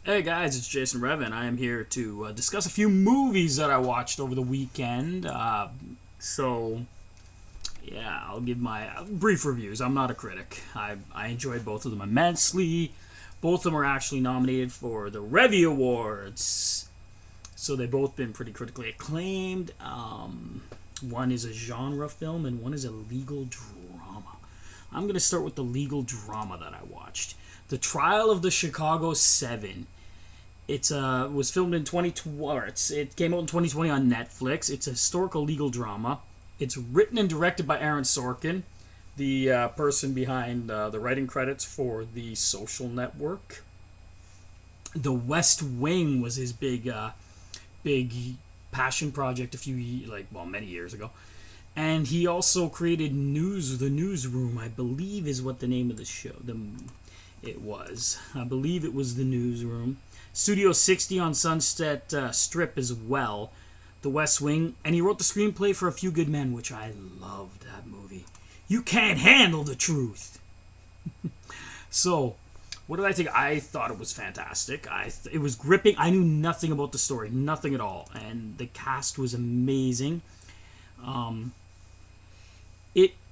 Hey guys, it's Jason Revin. I am here to discuss a few movies that I watched over the weekend. So, yeah, I'll give my brief reviews. I'm not a critic. I enjoyed both of them immensely. Both of them are actually nominated for the Revy Awards. So they've both been pretty critically acclaimed. One is a genre film and one is a legal drama. I'm going to start with the legal drama that I watched. The Trial of the Chicago 7. It was filmed in 2020. It came out in 2020 on Netflix. It's a historical legal drama. It's written and directed by Aaron Sorkin, the person behind the writing credits for The Social Network. The West Wing was his big passion project many years ago. And he also created The Newsroom, I believe is what the name of the show. It was. I believe it was The Newsroom. Studio 60 on Sunset Strip as well. The West Wing. And he wrote the screenplay for A Few Good Men, which I loved that movie. You can't handle the truth. So, what did I think? I thought it was fantastic. It was gripping. I knew nothing about the story. Nothing at all. And the cast was amazing.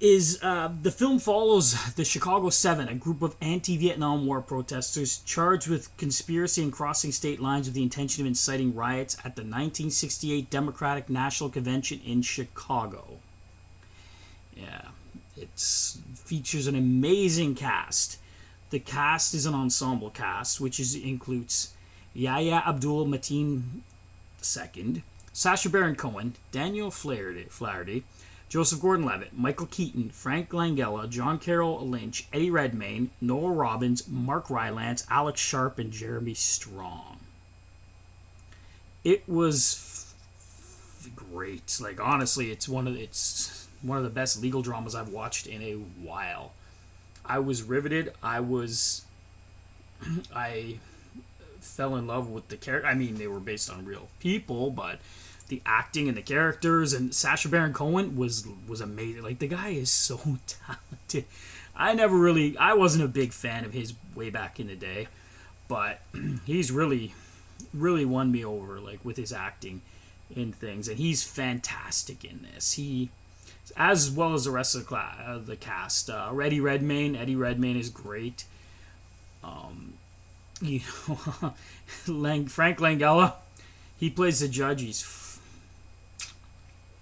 The film follows the Chicago 7, a group of anti-Vietnam War protesters charged with conspiracy and crossing state lines with the intention of inciting riots at the 1968 Democratic National Convention in Chicago. Yeah, it features an amazing cast. The cast is an ensemble cast, includes Yahya Abdul Mateen II, Sacha Baron Cohen, Daniel Flaherty, Joseph Gordon-Levitt, Michael Keaton, Frank Langella, John Carroll Lynch, Eddie Redmayne, Noah Robbins, Mark Rylance, Alex Sharp, and Jeremy Strong. It was great. Like honestly, it's one of the best legal dramas I've watched in a while. I was riveted. I fell in love with the character. I mean, they were based on real people, but the acting and the characters and Sacha Baron Cohen was amazing. Like the guy is so talented. I wasn't a big fan of his way back in the day, but he's really won me over like with his acting in things, and he's fantastic in this. He as well as the rest of the cast. Eddie Redmayne is great. You know, Frank Langella, he plays the judge. He's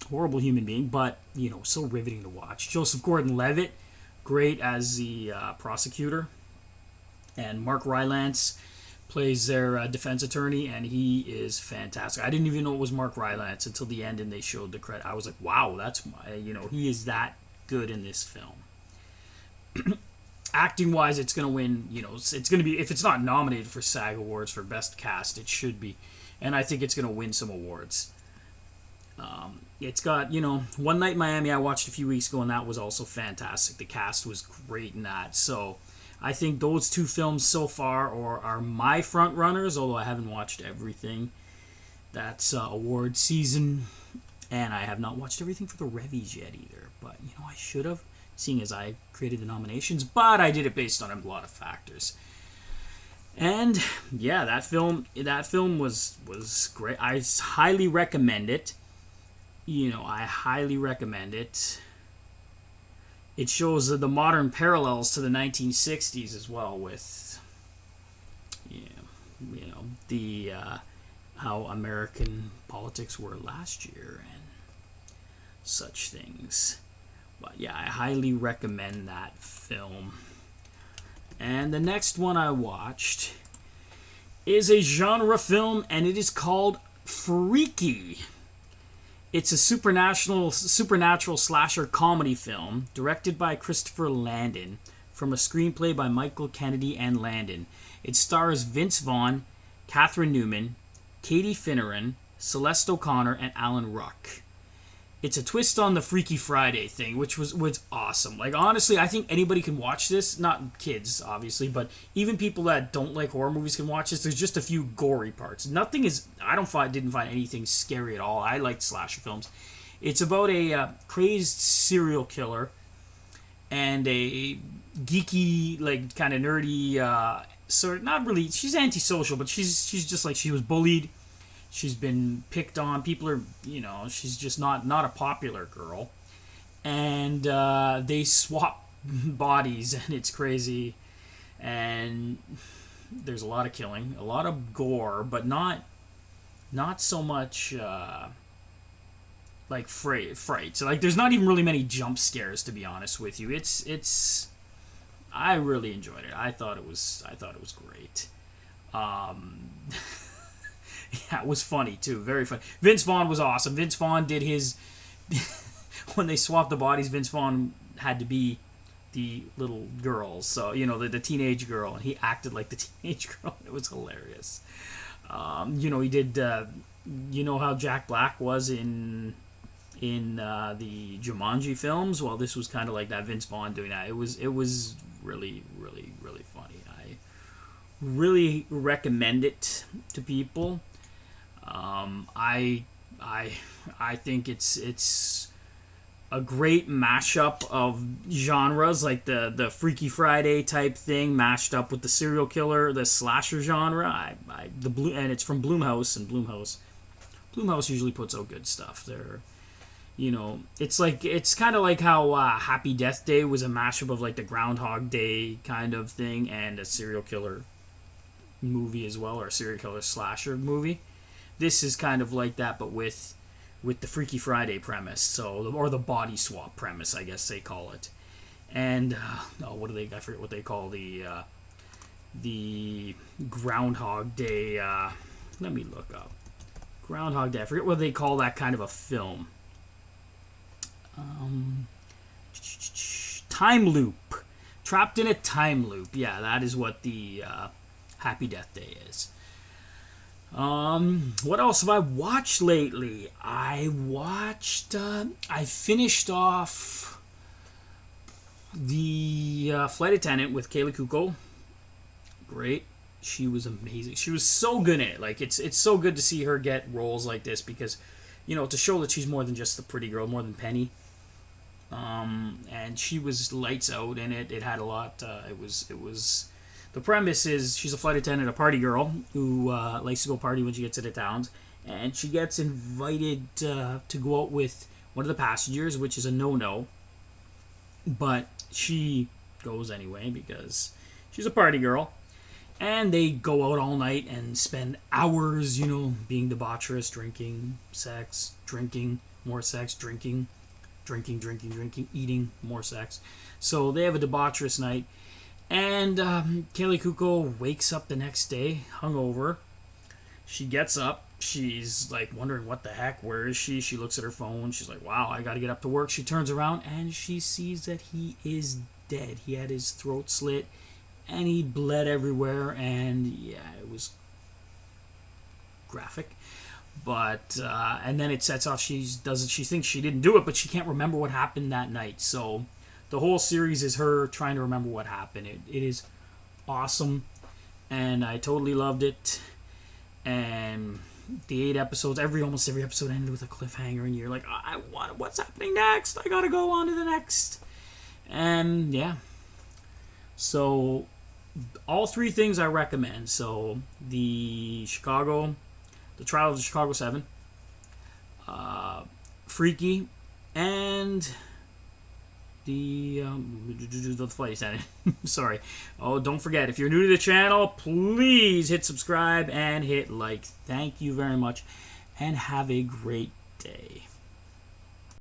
horrible human being, but so riveting to watch. Joseph Gordon-Levitt, great as the prosecutor, and Mark Rylance plays their defense attorney, and he is fantastic. I didn't even know it was Mark Rylance until the end, and they showed the credit. I was like, wow, he is that good in this film. Acting wise, it's gonna win. It's gonna be, if it's not nominated for SAG Awards for Best Cast, it should be, and I think it's gonna win some awards. It's got, One Night in Miami I watched a few weeks ago, and that was also fantastic. The cast was great in that. So I think those two films so far are my front runners, although I haven't watched everything. That's award season, and I have not watched everything for the Revies yet either. But, I should have, seeing as I created the nominations, but I did it based on a lot of factors. And, yeah, that film was great. I highly recommend it. I highly recommend it. It shows the modern parallels to the 1960s as well, with the how American politics were last year and such things. But yeah, I highly recommend that film. And the next one I watched is a genre film, and it is called Freaky. It's a supernatural slasher comedy film directed by Christopher Landon from a screenplay by Michael Kennedy and Landon. It stars Vince Vaughn, Catherine Newman, Katie Finneran, Celeste O'Connor, and Alan Ruck. It's a twist on the Freaky Friday thing, which was awesome. Like, honestly, I think anybody can watch this. Not kids, obviously, but even people that don't like horror movies can watch this. There's just a few gory parts. Nothing is... didn't find anything scary at all. I liked slasher films. It's about a crazed serial killer and a geeky, like, kind of nerdy sort of, not really, she's antisocial, but she's just like, she was bullied. She's been picked on. People are, she's just not a popular girl. And they swap bodies, and it's crazy. And there's a lot of killing, a lot of gore, but not so much like fright. So like, there's not even really many jump scares, to be honest with you. It's I really enjoyed it. I thought it was great. Yeah, it was funny too. Very funny. Vince Vaughn was awesome. Vince Vaughn did his when they swapped the bodies. Vince Vaughn had to be the little girl, so the teenage girl, and he acted like the teenage girl. It was hilarious. He did. How Jack Black was in the Jumanji films. Well, this was kind of like that. Vince Vaughn doing that. It was really, really, really funny. I really recommend it to people. I think it's a great mashup of genres, like the Freaky Friday type thing mashed up with the serial killer, the slasher genre. And it's from Blumhouse, and Blumhouse usually puts out good stuff. It's kind of like how Happy Death Day was a mashup of like the Groundhog Day kind of thing and a serial killer movie as well, or a serial killer slasher movie. This is kind of like that, but with the Freaky Friday premise, or the body swap premise, I guess they call it. And I forget what they call the Groundhog Day. Let me look up Groundhog Day. I forget what they call that kind of a film. Time loop. Trapped in a time loop. Yeah, that is what the Happy Death Day is. What else have I watched lately? I finished off the Flight Attendant with Kaylee Kuko. Great. She was amazing. She was so good in it. Like, it's so good to see her get roles like this, because, to show that she's more than just the pretty girl, more than Penny. And she was lights out in it. It had a lot. It was. The premise is she's a flight attendant, a party girl who likes to go party when she gets into towns, and she gets invited to go out with one of the passengers, which is a no-no. But she goes anyway because she's a party girl, and they go out all night and spend hours, being debaucherous, drinking, sex, drinking, more sex, drinking, eating, more sex. So they have a debaucherous night. And Kaylee Kuko wakes up the next day, hungover. She gets up. She's like wondering what the heck, where is she? She looks at her phone. She's like, wow, I got to get up to work. She turns around and she sees that he is dead. He had his throat slit and he bled everywhere. And yeah, it was graphic. But, and then it sets off, she thinks she didn't do it, but she can't remember what happened that night. So the whole series is her trying to remember what happened. It is awesome, and I totally loved it. And the 8 episodes, almost every episode ended with a cliffhanger, and you're like, what's happening next? I gotta go on to the next. And yeah, so all 3 things I recommend. So the Trial of the Chicago 7, Freaky, and the Flight Attendant. Sorry. Oh, don't forget, if you're new to the channel, please hit subscribe and hit like. Thank you very much, and have a great day.